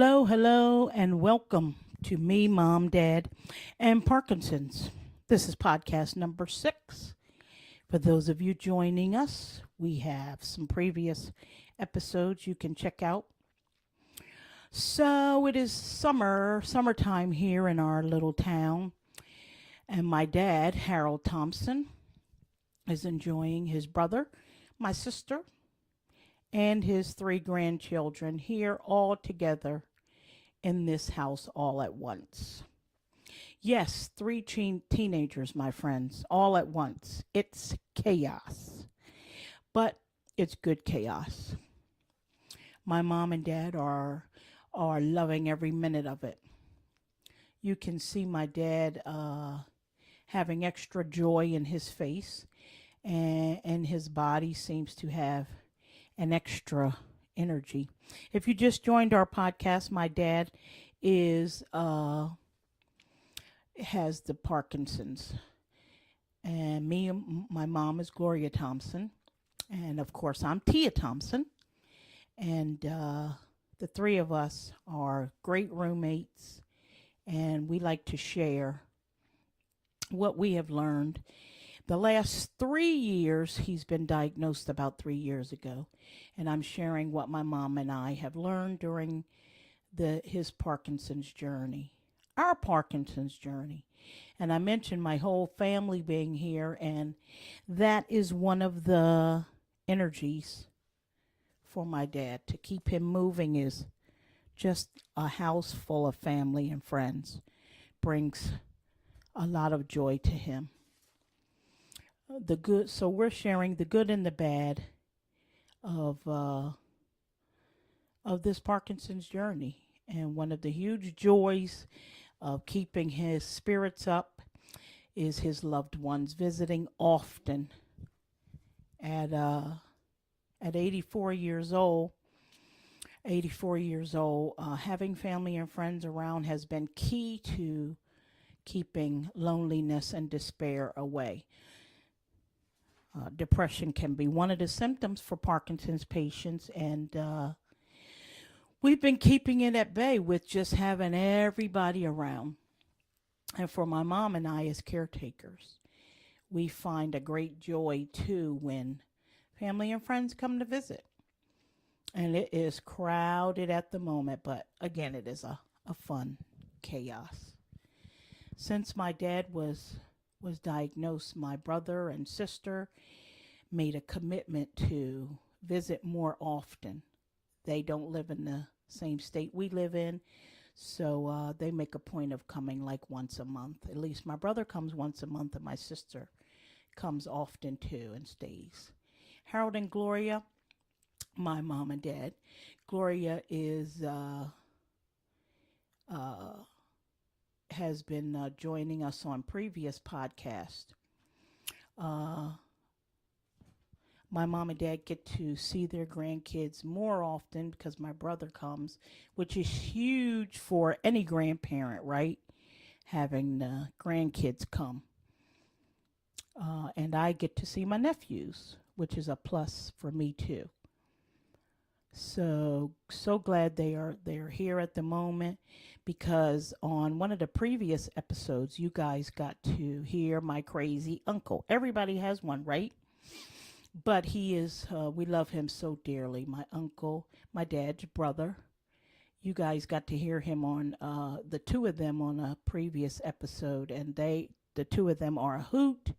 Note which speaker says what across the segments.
Speaker 1: Hello, hello, and welcome to me, Mom, Dad, and Parkinson's. This is podcast number 6. For those of you joining us, we have some previous episodes you can check out. So it is summertime here in our little town, and my dad, Harold Thompson, is enjoying his brother, my sister, and his 3 grandchildren here all together in this house all at once. Yes, 3 teenagers, my friends, all at once. It's chaos, but it's good chaos. My mom and dad are loving every minute of it. You can see my dad having extra joy in his face, and his body seems to have an extra energy. If you just joined our podcast, my dad is has the Parkinson's, and my mom is Gloria Thompson, and of course I'm Tia Thompson, and the 3 of us are great roommates, and we like to share what we have learned. The last 3 years, he's been diagnosed about 3 years ago, and I'm sharing what my mom and I have learned during his Parkinson's journey, our Parkinson's journey. And I mentioned my whole family being here, and that is one of the energies for my dad. To keep him moving is just a house full of family and friends, brings a lot of joy to him. The good, so we're sharing the good and the bad of this Parkinson's journey. And one of the huge joys of keeping his spirits up is his loved ones visiting often. At 84 years old, having family and friends around has been key to keeping loneliness and despair away. Depression can be one of the symptoms for Parkinson's patients, and we've been keeping it at bay with just having everybody around. And for my mom and I as caretakers, we find a great joy too when family and friends come to visit. And it is crowded at the moment, but again, it is a fun chaos. Since my dad was diagnosed, my brother and sister made a commitment to visit more often. They don't live in the same state we live in, so they make a point of coming like once a month. At least my brother comes once a month, and my sister comes often too and stays. Harold and Gloria, my mom and dad. Gloria is has been joining us on previous podcasts. My mom and dad get to see their grandkids more often because my brother comes, which is huge for any grandparent, right? Having the grandkids come. And I get to see my nephews, which is a plus for me too. So glad they are here at the moment, because on one of the previous episodes you guys got to hear my crazy uncle. Everybody has one, right? But he is we love him so dearly. My uncle, my dad's brother. You guys got to hear him on the 2 of them on a previous episode, and the 2 of them are a hoot.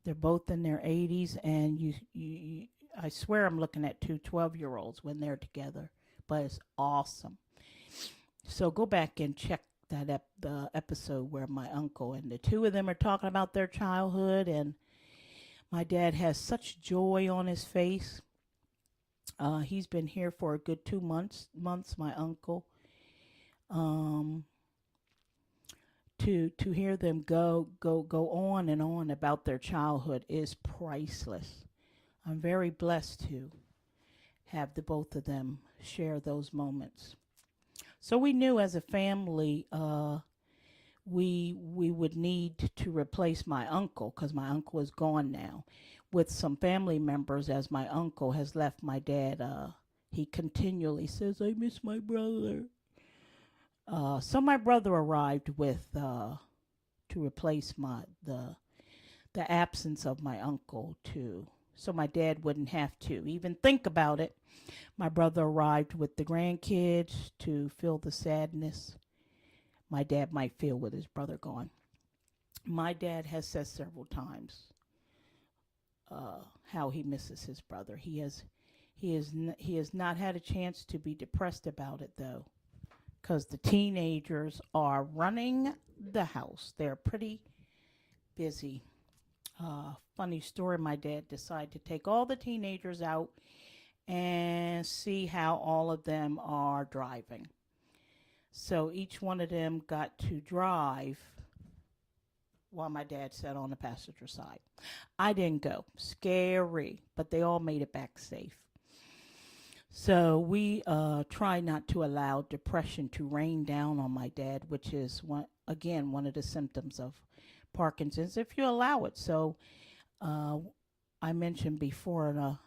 Speaker 1: They're both in their 80s, and you I swear I'm looking at 2 12-year-olds when they're together, but it's awesome. So go back and check the episode where my uncle and the 2 of them are talking about their childhood, and my dad has such joy on his face. He's been here for a good 2 months, my uncle. To hear them go on and on about their childhood is priceless. I'm very blessed to have the both of them share those moments. So we knew as a family we would need to replace my uncle, because my uncle is gone now, with some family members, as my uncle has left my dad. He continually says, "I miss my brother. So my brother arrived with to replace the absence of my uncle to so my dad wouldn't have to even think about it. My brother arrived with the grandkids to feel the sadness my dad might feel with his brother gone. My dad has said several times how he misses his brother. He has not had a chance to be depressed about it though, because the teenagers are running the house. They're pretty busy. Funny story, my dad decided to take all the teenagers out and see how all of them are driving. So each one of them got to drive while my dad sat on the passenger side. I didn't go. Scary, but they all made it back safe. So we try not to allow depression to rain down on my dad, which is one of the symptoms of Parkinson's, if you allow it. So uh, I mentioned before in a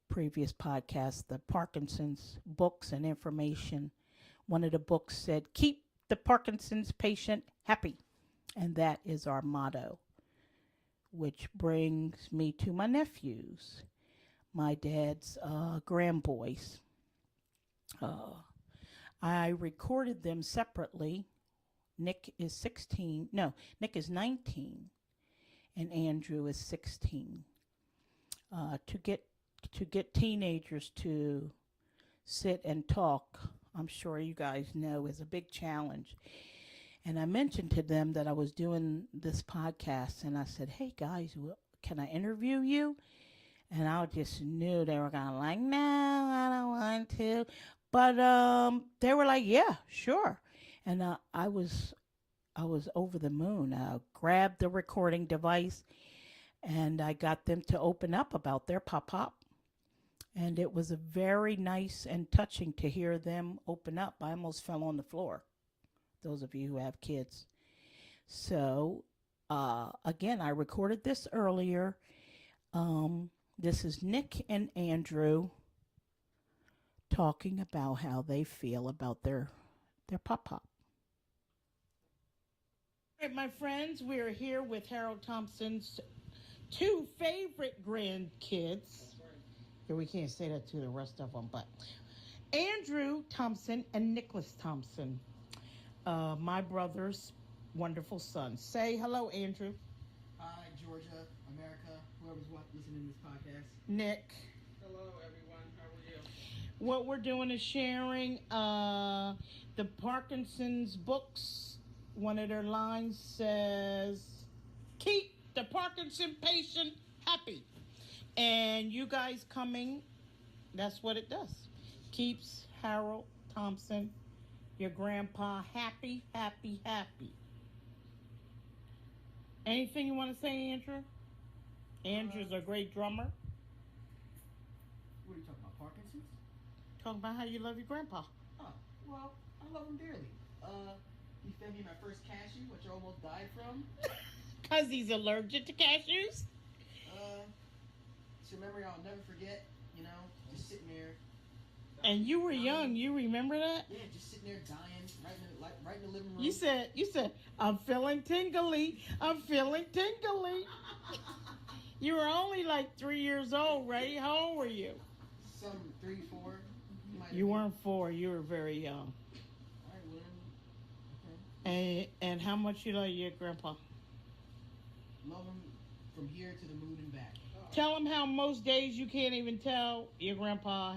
Speaker 1: previous podcast the Parkinson's books and information. One of the books said, "Keep the Parkinson's patient happy," and that is our motto. Which brings me to my nephews, my dad's grandboys. Uh, I recorded them separately. Nick is 16. No, Nick is 19, and Andrew is 16. To get teenagers to sit and talk, I'm sure you guys know, is a big challenge. And I mentioned to them that I was doing this podcast, and I said, "Hey guys, can I interview you?" And I just knew they were gonna like, "No, I don't want to," but they were like, "Yeah, sure." And I was over the moon. I grabbed the recording device and I got them to open up about their pop pop. And it was a very nice and touching to hear them open up. I almost fell on the floor. Those of you who have kids. So again, I recorded this earlier. This is Nick and Andrew talking about how they feel about their pop pop. All right, my friends, we are here with Harold Thompson's two favorite grandkids. Yeah, we can't say that to the rest of them, but Andrew Thompson and Nicholas Thompson, my brother's wonderful sons. Say hello, Andrew.
Speaker 2: Hi, Georgia, America, whoever's listening to this podcast.
Speaker 1: Nick.
Speaker 3: Hello, everyone. How are you?
Speaker 1: What we're doing is sharing the Parkinson's books. One of their lines says, "Keep the Parkinson patient happy." And you guys coming, that's what it does. Keeps Harold Thompson, your grandpa, happy, happy, happy. Anything you want to say, Andrew? Andrew's a great drummer.
Speaker 2: What are you talking about, Parkinson's?
Speaker 1: Talking about how you love your grandpa.
Speaker 2: Oh, well, I love him dearly. He fed me my first cashew, which I almost died from.
Speaker 1: Because he's allergic to cashews?
Speaker 2: It's a memory I'll never forget, just sitting there.
Speaker 1: And you were young, you remember that?
Speaker 2: Yeah, just sitting there dying, right in the living room.
Speaker 1: You said, "I'm feeling tingly, I'm feeling tingly." You were only like 3 years old, right? How old were you?
Speaker 2: Some 3, 4.
Speaker 1: You weren't 4, you were very young.
Speaker 2: All right, well, okay.
Speaker 1: And how much you love your grandpa?
Speaker 2: Love him from here to the moon and back.
Speaker 1: Tell him how most days you can't even tell your pop-pop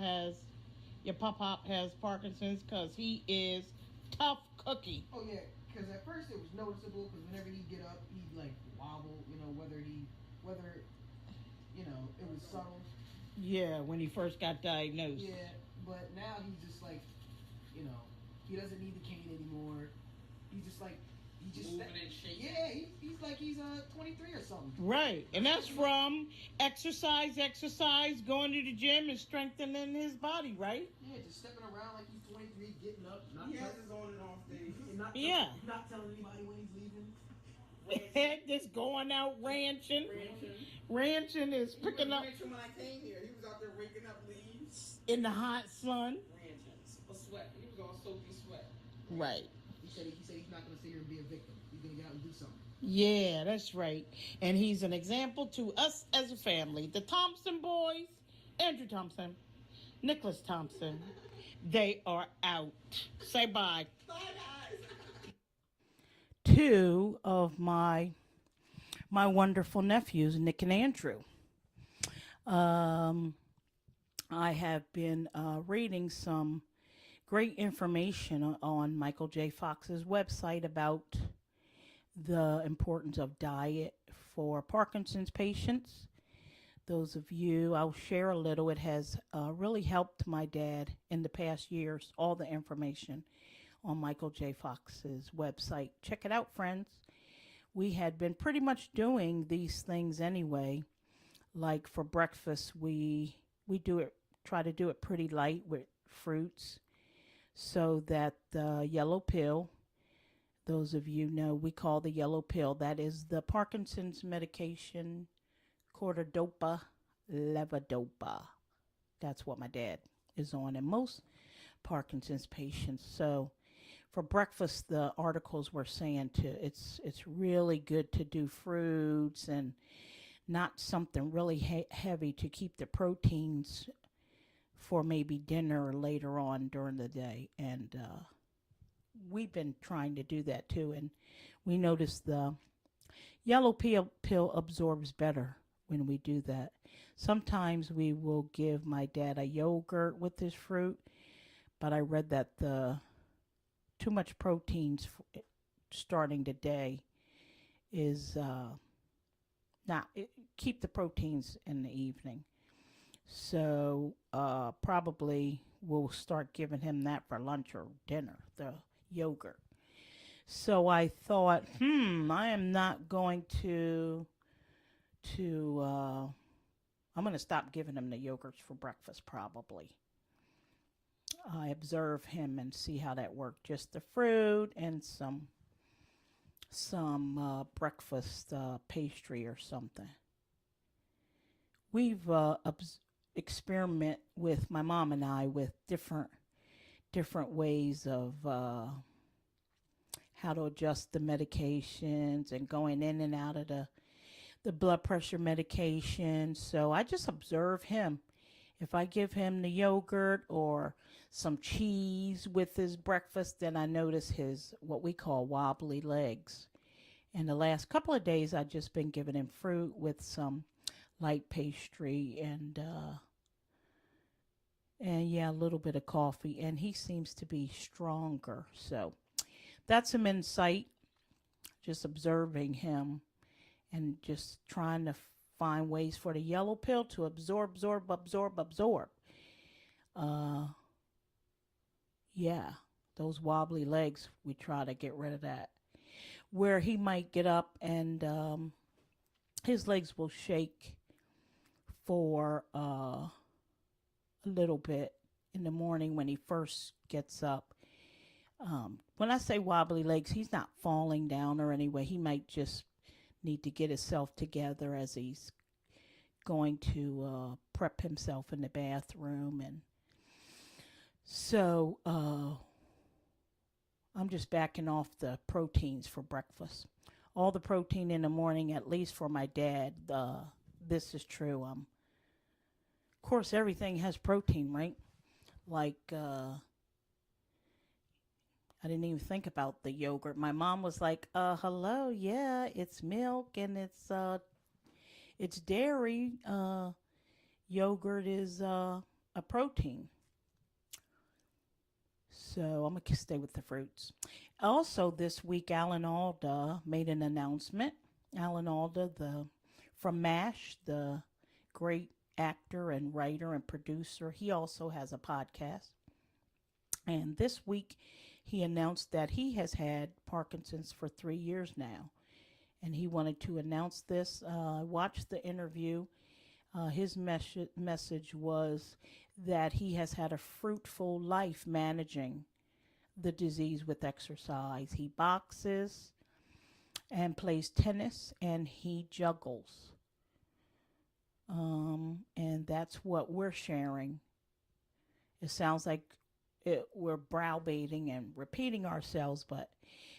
Speaker 1: has Parkinson's because he is tough cookie.
Speaker 2: Oh, yeah, because at first it was noticeable because whenever he'd get up, he'd like wobble, whether it was subtle.
Speaker 1: Yeah, when he first got diagnosed.
Speaker 2: Yeah, but now he's just like, he doesn't need the cane anymore. He's just like,
Speaker 3: Moving and shaking.
Speaker 2: Yeah, he's like he's 23 or something.
Speaker 1: Right, and that's from exercise, going to the gym and strengthening his body, right?
Speaker 2: Yeah, just stepping around like he's 23, getting up.
Speaker 3: He has his on and off days.
Speaker 2: Not telling anybody when he's leaving.
Speaker 1: Just going out ranching. Ranching is picking up
Speaker 3: Ranching when I came here. He was out there raking up leaves.
Speaker 1: in the hot sun.
Speaker 3: Ranching. A sweat. He was all soaking sweat.
Speaker 1: Right.
Speaker 2: He said he's not going to sit here and be a victim. He's going to get out and do something.
Speaker 1: Yeah, that's right. And he's an example to us as a family. The Thompson boys, Andrew Thompson, Nicholas Thompson, they are out. Say bye.
Speaker 3: Bye, guys.
Speaker 1: Two of my wonderful nephews, Nick and Andrew. Um, I have been reading some great information on Michael J. Fox's website about the importance of diet for Parkinson's patients. Those of you, I'll share a little. It has really helped my dad in the past years, all the information on Michael J. Fox's website. Check it out, friends. We had been pretty much doing these things anyway. Like for breakfast, we try to do it pretty light with fruits so that the yellow pill, those of you know, we call the yellow pill, that is the Parkinson's medication, cortidopa levodopa. That's what my dad is on, and most Parkinson's patients. So for breakfast, the articles were saying it's really good to do fruits and not something really heavy to keep the proteins for maybe dinner or later on during the day. And we've been trying to do that too, and we noticed the yellow pill absorbs better when we do that. Sometimes we will give my dad a yogurt with his fruit, but I read that the too much proteins starting the day is not keep the proteins in the evening. So probably we'll start giving him that for lunch or dinner, the yogurt. So I thought, I am not going to I'm going to stop giving him the yogurts for breakfast probably. I observe him and see how that worked. Just the fruit and some breakfast pastry or something. We've experiment with my mom and I with different ways of how to adjust the medications and going in and out of the blood pressure medication. So I just observe him. If I give him the yogurt or some cheese with his breakfast, then I notice his what we call wobbly legs. And the last couple of days, I've just been giving him fruit with some light pastry and yeah, a little bit of coffee. And he seems to be stronger. So that's some insight. Just observing him and just trying to find ways for the yellow pill to absorb. Yeah, those wobbly legs, we try to get rid of that. Where he might get up and his legs will shake for a little bit in the morning when he first gets up. When I say wobbly legs, he's not falling down or anyway. He might just need to get himself together as he's going to prep himself in the bathroom. And so I'm just backing off the proteins for breakfast. All the protein in the morning, at least for my dad. This is true. Of course, everything has protein, right? Like I didn't even think about the yogurt. My mom was like, hello, yeah, it's milk and it's dairy. Yogurt is a protein. So I'm going to stay with the fruits. Also this week, Alan Alda made an announcement. Alan Alda, from MASH, the great actor and writer and producer, he also has a podcast. And this week, he announced that he has had Parkinson's for 3 years now. And he wanted to announce this. I watched the interview. His message was that he has had a fruitful life managing the disease with exercise. He boxes and plays tennis and he juggles. And that's what we're sharing. It sounds like we're browbeating and repeating ourselves, but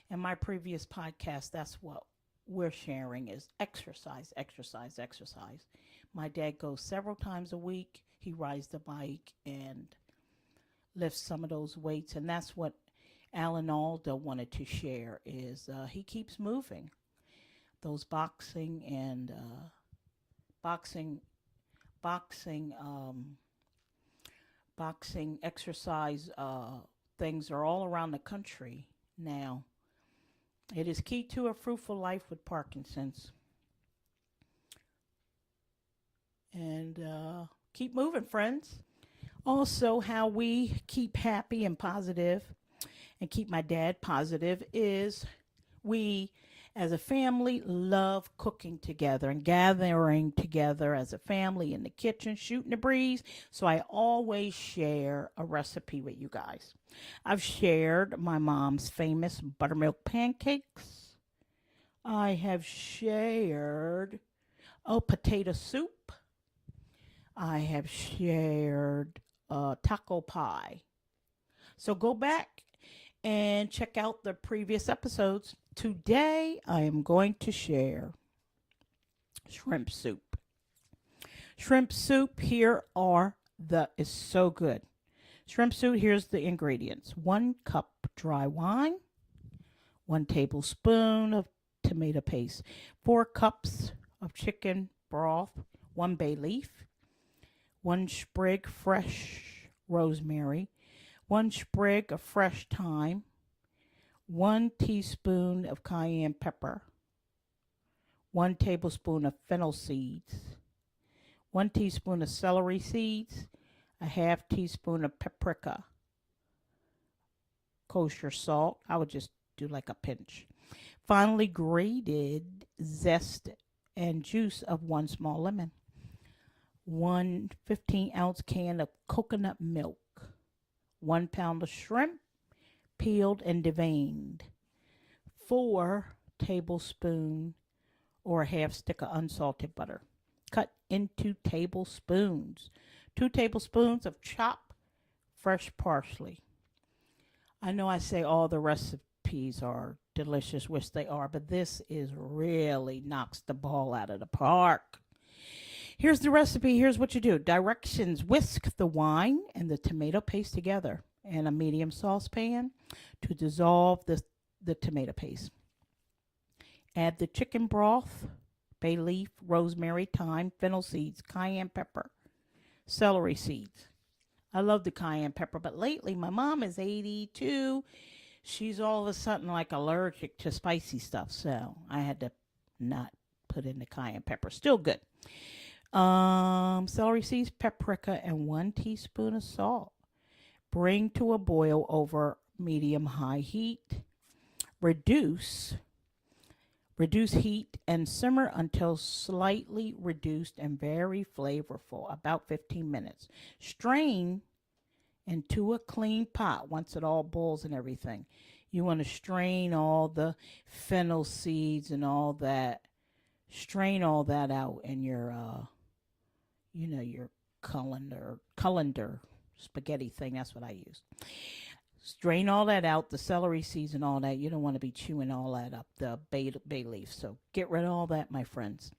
Speaker 1: in my previous podcast, that's what we're sharing is exercise, exercise, exercise. My dad goes several times a week. He rides the bike and lifts some of those weights, and that's what Alan Alda wanted to share is he keeps moving. Those boxing and boxing, boxing, boxing exercise things are all around the country now. It is key to a fruitful life with Parkinson's. And keep moving, friends. Also, how we keep happy and positive and keep my dad positive is we, as a family, love cooking together and gathering together as a family in the kitchen, shooting the breeze. So I always share a recipe with you guys. I've shared my mom's famous buttermilk pancakes. I have shared potato soup. I have shared taco pie. So go back and check out the previous episodes. Today I am going to share shrimp soup. Shrimp soup is so good. Shrimp soup, here's the ingredients. 1 cup dry wine, 1 tablespoon of tomato paste, 4 cups of chicken broth, 1 bay leaf, 1 sprig fresh rosemary, 1 sprig of fresh thyme, 1 teaspoon of cayenne pepper, 1 tablespoon of fennel seeds, 1 teaspoon of celery seeds, a half teaspoon of paprika, kosher salt. I would just do like a pinch. Finally, grated zest and juice of 1 small lemon. 1 15-ounce can of coconut milk. 1 pound of shrimp, peeled and deveined. 4 tablespoons or a half stick of unsalted butter, cut into tablespoons. 2 tablespoons of chopped fresh parsley. I know I say all the recipes are delicious, which they are, but this is really knocks the ball out of the park. Here's the recipe. Here's what you do. Directions: whisk the wine and the tomato paste together in a medium saucepan to dissolve the tomato paste. Add the chicken broth, bay leaf, rosemary, thyme, fennel seeds, cayenne pepper, celery seeds. I love the cayenne pepper, but lately my mom is 82. She's all of a sudden like allergic to spicy stuff, so I had to not put in the cayenne pepper. Still good. Celery seeds, paprika, and 1 teaspoon of salt. Bring to a boil over medium-high heat. Reduce heat and simmer until slightly reduced and very flavorful, about 15 minutes. Strain into a clean pot once it all boils and everything. You want to strain all the fennel seeds and all that. Strain all that out in your, your colander spaghetti thing. That's what I use. Strain all that out, the celery seeds and all that. You don't want to be chewing all that up, the bay leaf. So get rid of all that, my friends.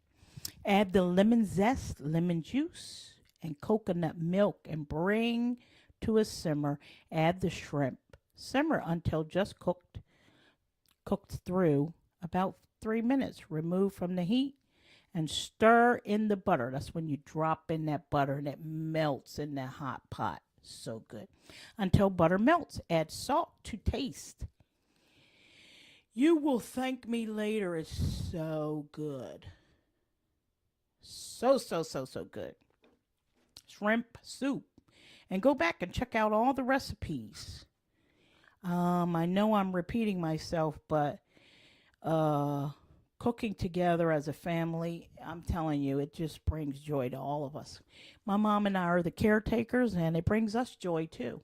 Speaker 1: Add the lemon zest, lemon juice, and coconut milk and bring to a simmer. Add the shrimp. Simmer until just cooked through, about 3 minutes. Remove from the heat and stir in the butter. That's when you drop in that butter and it melts in that hot pot. So good. Until butter melts. Add salt to taste. You will thank me later. It's so good. So good. Shrimp soup. And go back and check out all the recipes. I know I'm repeating myself, but cooking together as a family, I'm telling you, it just brings joy to all of us. My mom and I are the caretakers, and it brings us joy too.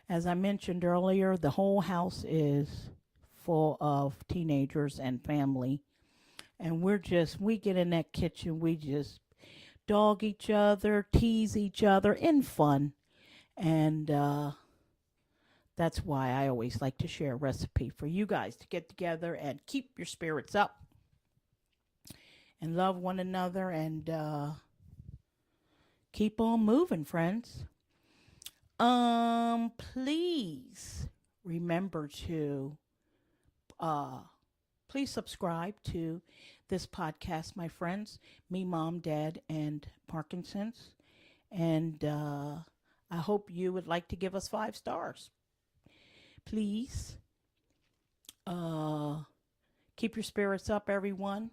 Speaker 1: As I mentioned earlier, the whole house is full of teenagers and family. And we get in that kitchen, we just dog each other, tease each other in fun. And That's why I always like to share a recipe for you guys to get together and keep your spirits up and love one another and keep on moving, friends. Please remember to uh please subscribe to this podcast, my friends. Me, Mom, Dad, and Parkinson's. And I hope you would like to give us 5 stars. Please uh keep your spirits up, everyone,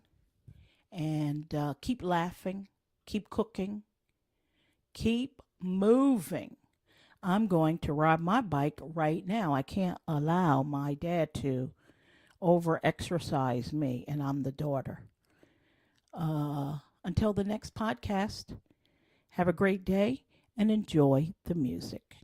Speaker 1: and keep laughing, keep cooking, keep moving. I'm going to ride my bike right now. I can't allow my dad to over exercise me, and I'm the daughter. Until the next podcast, have a great day and enjoy the music.